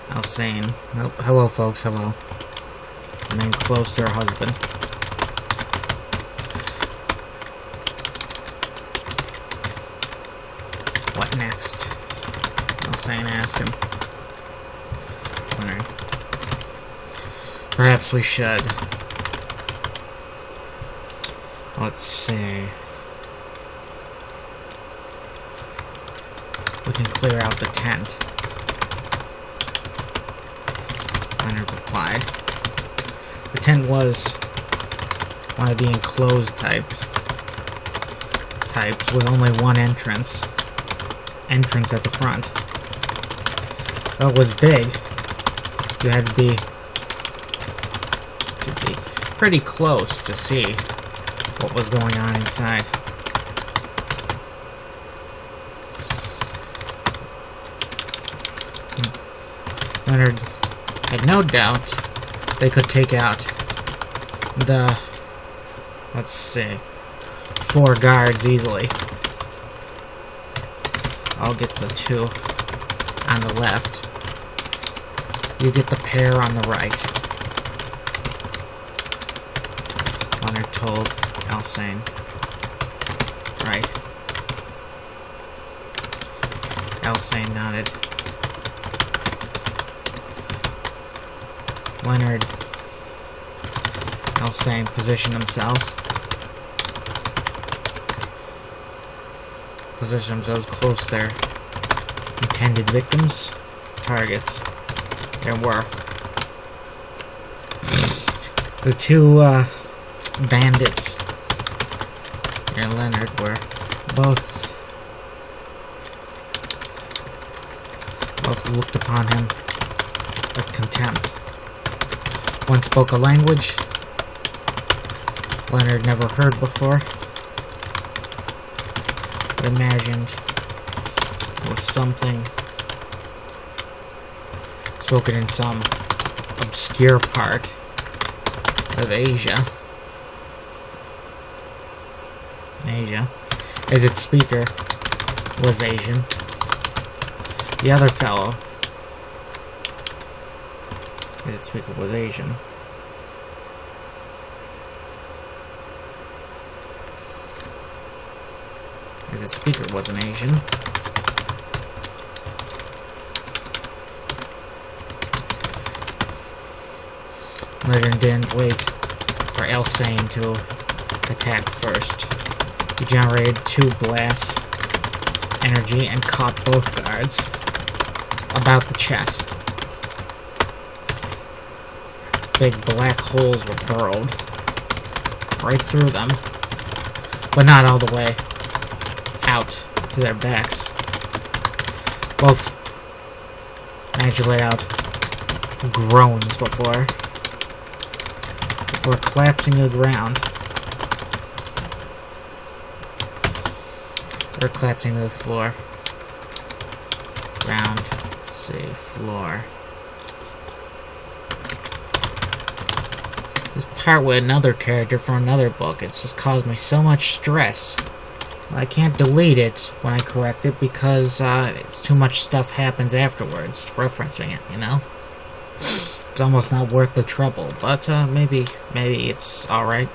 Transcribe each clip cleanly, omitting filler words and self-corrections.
Alsane. Hello, folks. Hello. And then close to her husband. What next? Alsane asked him. Wondering. Perhaps we should. Let's see. We can clear out the tent. Leonard replied. The tent was one of the enclosed types with only one entrance at the front. Though it was big, you had to be pretty close to see what was going on inside. Leonard had no doubt they could take out the, let's see, 4 guards easily. I'll get the 2 on the left. You get the pair on the right. Leonard told Alsane. Right. Alsane nodded. Leonard and Alsane position themselves. Position themselves close to their intended victims, targets. There were. The 2 bandits and Leonard were both looked upon him with contempt. One spoke a language Leonard never heard before, but imagined it was something spoken in some obscure part of Asia, as its speaker was Asian. The other fellow, as its speaker was Asian. As its speaker was an Asian. Leonard didn't wait for Alsane to attack first. He generated 2 blasts, energy, and caught both guards about the chest. Big black holes were burrowed right through them, but not all the way out to their backs. Both managed to let out groans before collapsing to the ground. Or collapsing to the floor. Ground. Let's see, floor. This part with another character from another book. It's just caused me so much stress. I can't delete it when I correct it because it's too much stuff happens afterwards, referencing it, you know? It's almost not worth the trouble, but maybe it's alright.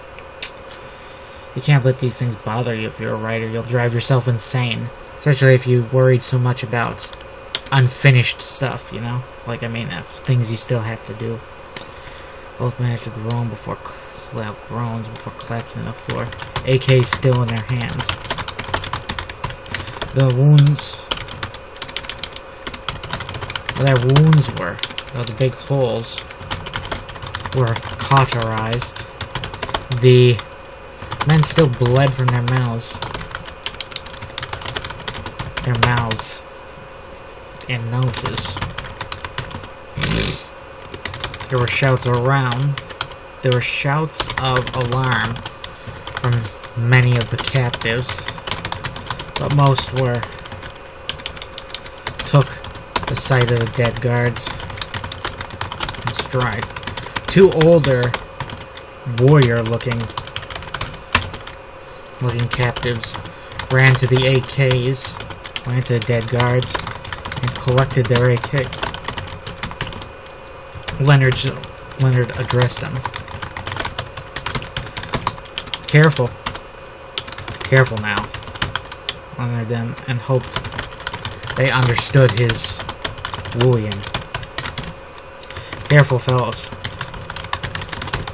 You can't let these things bother you if you're a writer. You'll drive yourself insane. Especially if you worried so much about unfinished stuff, you know? Like, I mean, things you still have to do. Both managed to groans before collapsing to the floor. AKs still in their hands. The wounds... Where their wounds were, the big holes, were cauterized. The men still bled from their mouths. And noses. There were shouts around. There were shouts of alarm from many of the captives, but most took the sight of the dead guards in stride. 2 older warrior-looking captives ran to the AKs, ran to the dead guards, and collected their AKs. Leonard addressed them. Careful. Careful now. Leonard them and hoped they understood his wooing. Careful, fellows,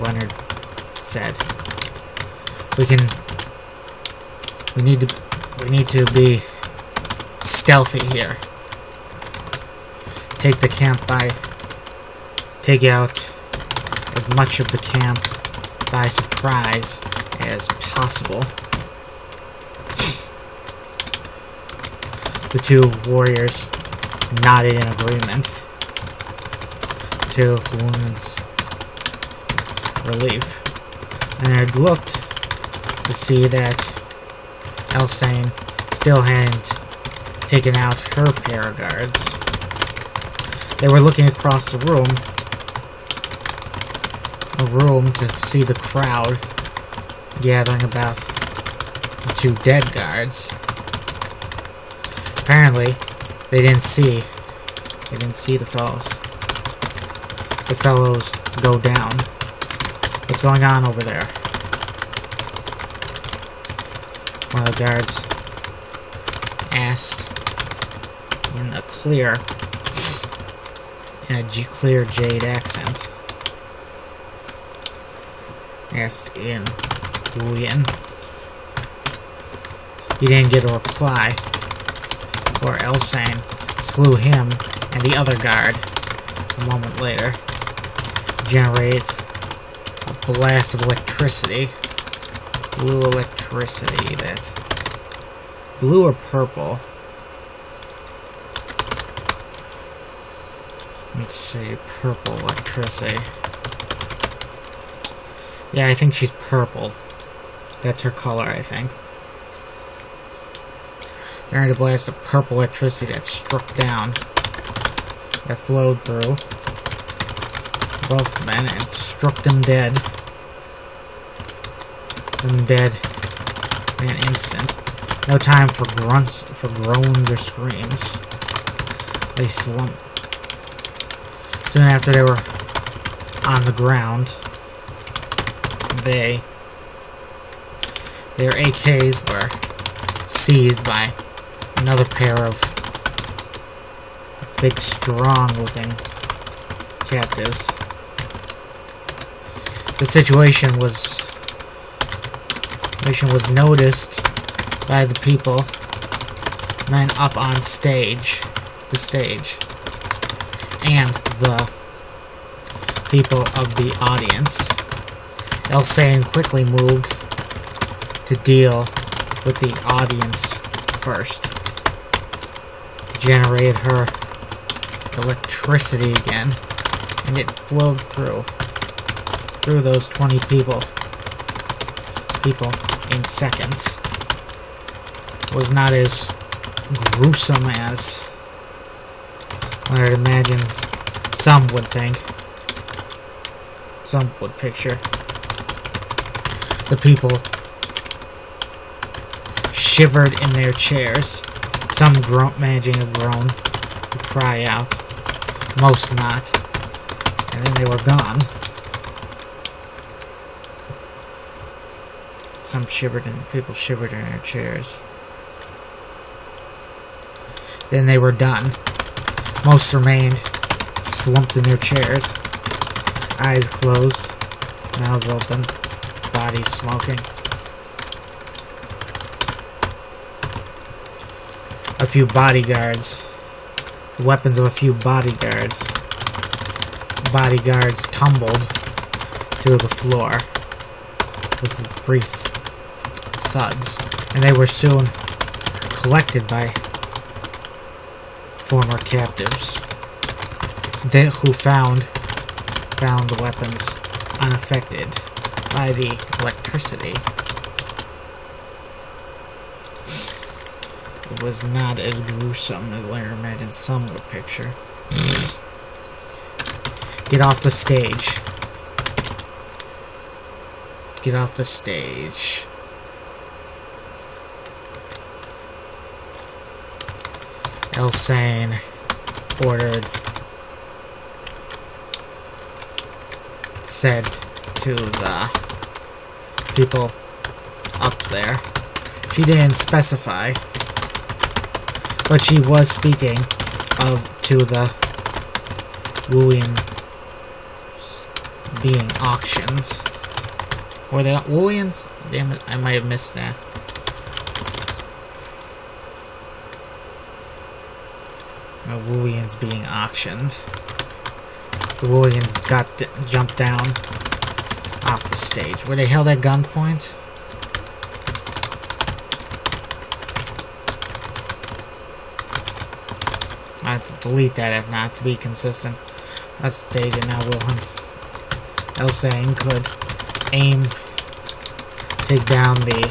Leonard said. We need to be stealthy here. Take out as much of the camp by surprise as possible. The two warriors nodded in agreement, to the woman's relief. Leonard looked to see that Elsane still hadn't taken out her pair of guards. They were looking across the room to see the crowd gathering about the two dead guards. Apparently, they didn't see the fellows go down. What's going on over there? One of the guards asked in a clear jade accent. Asked in Boolean. He didn't get a reply, for Elsane slew him and the other guard a moment later. Generated a blast of electricity. Blue electricity that... Blue or purple? Let's see, purple electricity. Yeah, I think she's purple. That's her color, I think. Generated a blast of purple electricity that struck down. That flowed through both men and struck them dead. In an instant. No time for grunts, for groans or screams. They slumped. Soon after they were on the ground, their AKs were seized by another pair of big, strong-looking captives. The situation was noticed by the people, men up on the stage, and the people of the audience. Elsane quickly moved to deal with the audience first. Generated her electricity again, and it flowed through those 20 people in seconds. It was not as gruesome as I would imagine some would think. Some would picture. The people shivered in their chairs, some managing a groan to cry out, most not, and then they were gone. People shivered in their chairs. Then they were done. Most remained slumped in their chairs, eyes closed, mouths open, bodies smoking. A few bodyguards, the weapons of a few bodyguards. Bodyguards tumbled to the floor with brief thuds, and they were soon collected by former captives who found the weapons unaffected by the electricity. It was not as gruesome as Larry imagined some would picture. Get off the stage. Get off the stage. Elsane ordered said to the people up there. She didn't specify, but she was speaking to the wooing being auctions. Were they wooings? Damn it, I might have missed that. The wooings being auctioned. The wooings jumped down off the stage. Were they held at gunpoint? I have to delete that if not to be consistent. Let's stage it now. Elsang could take down the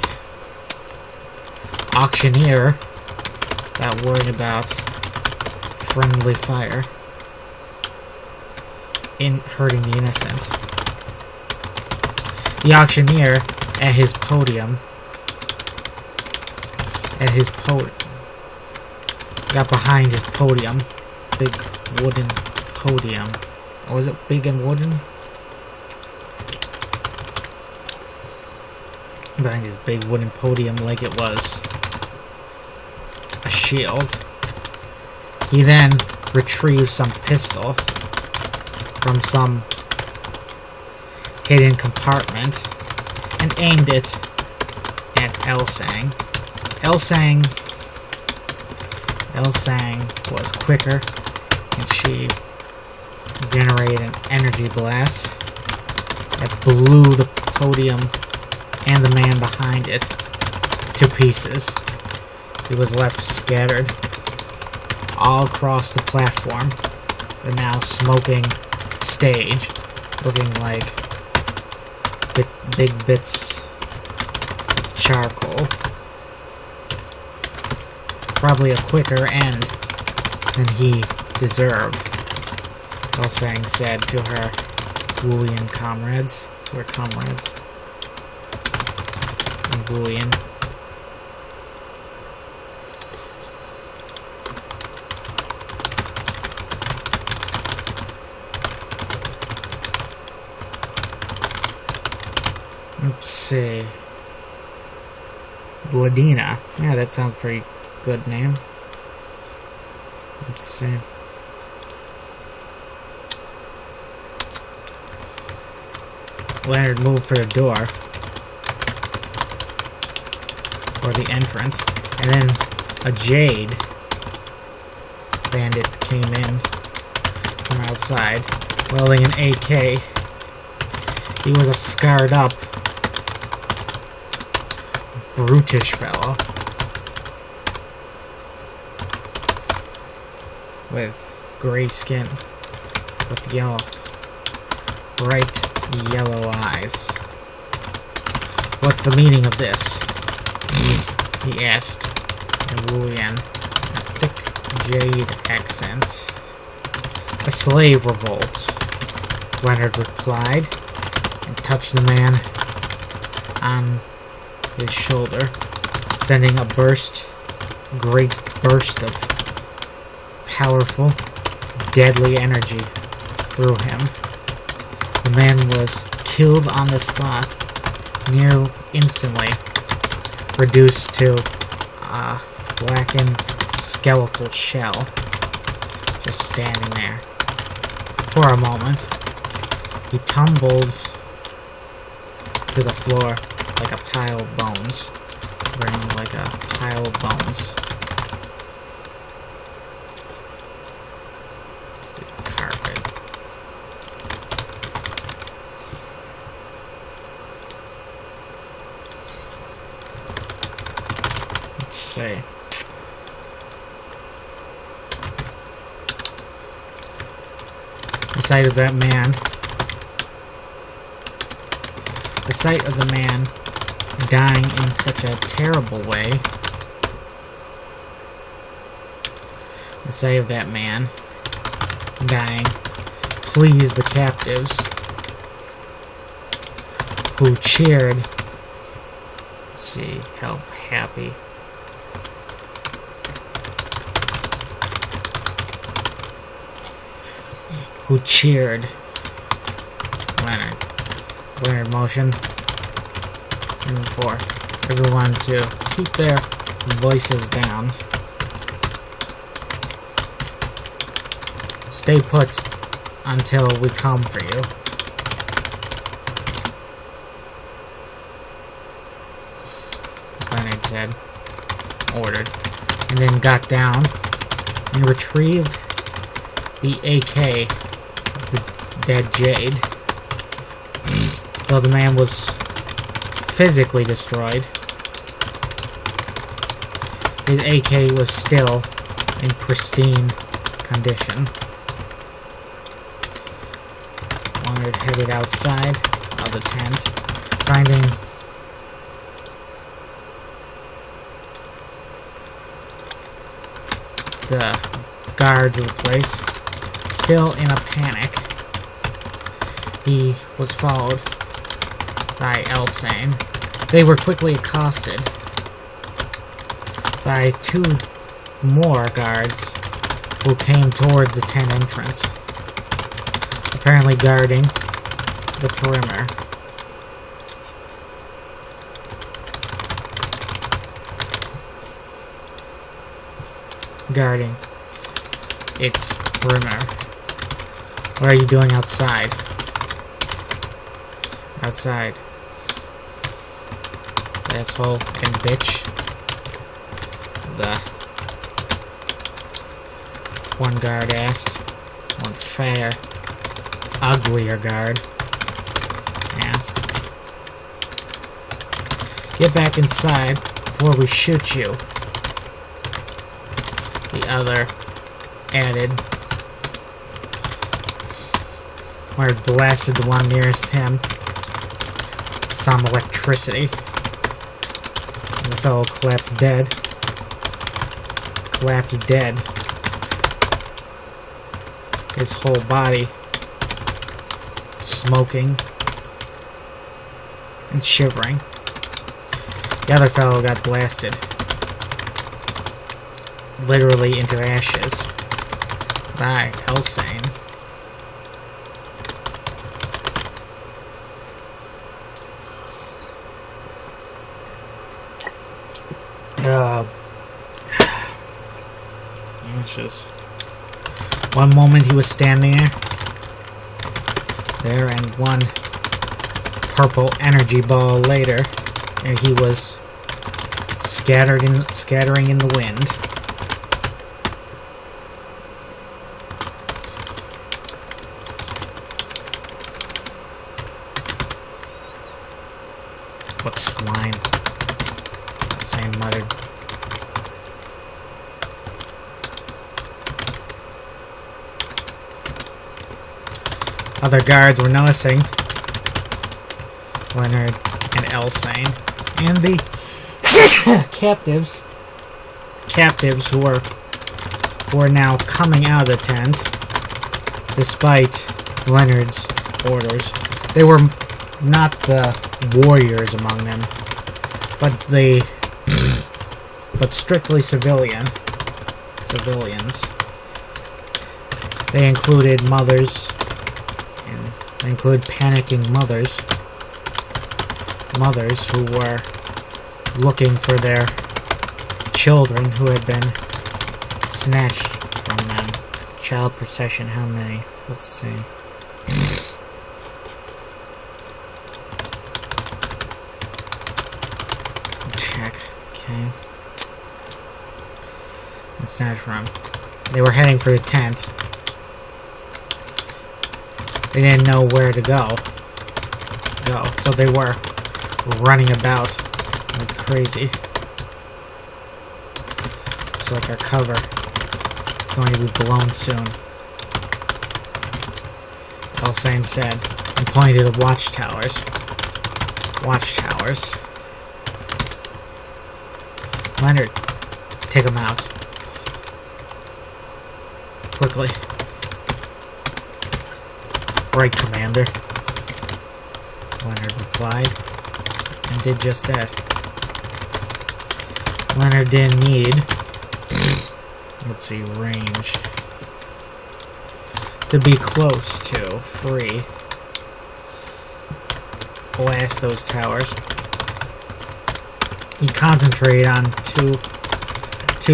auctioneer that worried about friendly fire in hurting the innocent. The auctioneer at his podium got behind his podium, big wooden podium. Or was it big and wooden? Behind his big wooden podium like it was a shield. He then retrieved some pistol from some hidden compartment and aimed it at Elsang. Elsang was quicker, and she generated an energy blast that blew the podium and the man behind it to pieces. He was left scattered all across the platform, the now smoking stage, looking like big bits of charcoal. Probably a quicker end than he deserved, Elsang said to her Boolean comrades. We're comrades. In Boolean. Let's see. Vladina. Yeah, that sounds pretty good name. Let's see. Leonard moved for the door, or the entrance, and then a Jade bandit came in from outside, wielding an AK. He was a scarred up, brutish fellow with gray skin, with bright yellow eyes. What's the meaning of this? He asked in Wulian, a thick jade accent. A slave revolt, Leonard replied, and touched the man on his shoulder, sending a great burst of powerful, deadly energy through him. The man was killed on the spot, near instantly reduced to a blackened skeletal shell, just standing there. For a moment, he tumbled to the floor like a pile of bones, ground like a pile of bones. Carpet. Let's see. The sight of that man. The sight of the man dying in such a terrible way. The sight of that man dying pleased the captives, who cheered. Let's see how happy. Who cheered Leonard. Leonard motion. And for everyone to keep their voices down. Stay put until we come for you. Leonard said. Ordered. And then got down and retrieved the AK of the dead Jade. Though the man was physically destroyed, his AK was still in pristine condition. Leonard headed outside of the tent, finding the guards of the place still in a panic. He was followed by Elsane. They were quickly accosted by two more guards who came toward the tent entrance, apparently guarding the perimeter. Guarding its perimeter. What are you doing outside? Outside. Asshole and bitch. The one guard asked. One fair, uglier guard asked. Get back inside before we shoot you. The other added. Leonard blasted the one nearest him. Some electricity. And the fellow collapsed dead. Collapsed dead. His whole body smoking and shivering. The other fellow got blasted. Literally into ashes by Elsane. Ashes. One moment he was standing there, and one purple energy ball later, and he was scattering in the wind. What swine? Sam muttered. Other guards were noticing Leonard and Elsane, and the captives who were now coming out of the tent, despite Leonard's orders. They were not the warriors among them, but strictly civilians. They included mothers, and they include panicking mothers who were looking for their children who had been snatched from them. Child procession, how many? Let's see. Check. Okay. And snatched from. They were heading for the tent. They didn't know where to go. So they were running about like crazy. It's like our cover. It's going to be blown soon. Elsane said, and pointed at the watchtowers. Watchtowers. Leonard, take them out. Quickly. Right, Commander. Leonard replied, and did just that. Leonard didn't need, let's see, range, to be close to free. blast those towers. He concentrated on two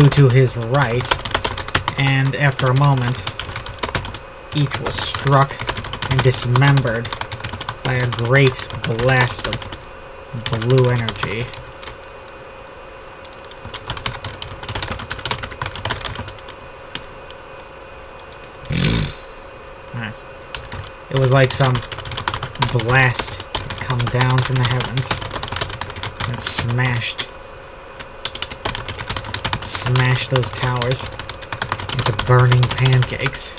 to his right, and after a moment, each was struck and dismembered by a great blast of blue energy. Nice. It was like some blast had come down from the heavens and smashed those towers into burning pancakes.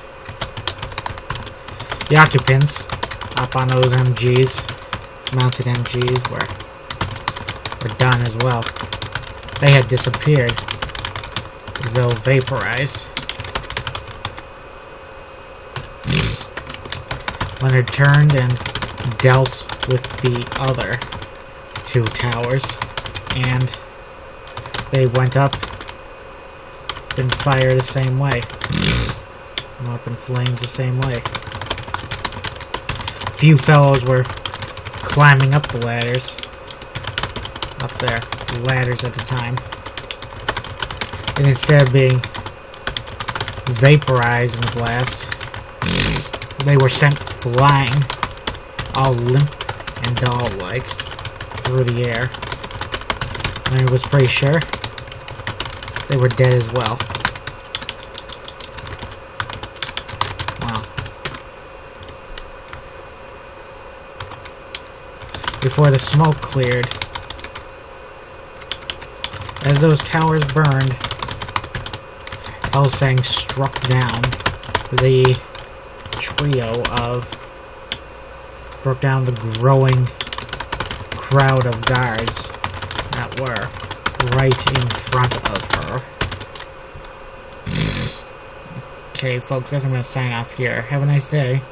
The occupants up on those mounted MGs, were done as well. They had disappeared, as though vaporized. Leonard turned and dealt with the other two towers, and they went up in fire the same way. Up in flames the same way. A few fellows were climbing up the ladders. Up there. Ladders at the time. And instead of being vaporized in the blast, they were sent flying, all limp and doll-like, through the air. And I was pretty sure they were dead as well. Wow. Before the smoke cleared, as those towers burned, Helsang struck down the growing crowd of guards that were right in front of her. Okay, folks, guess I'm going to sign off here. Have a nice day.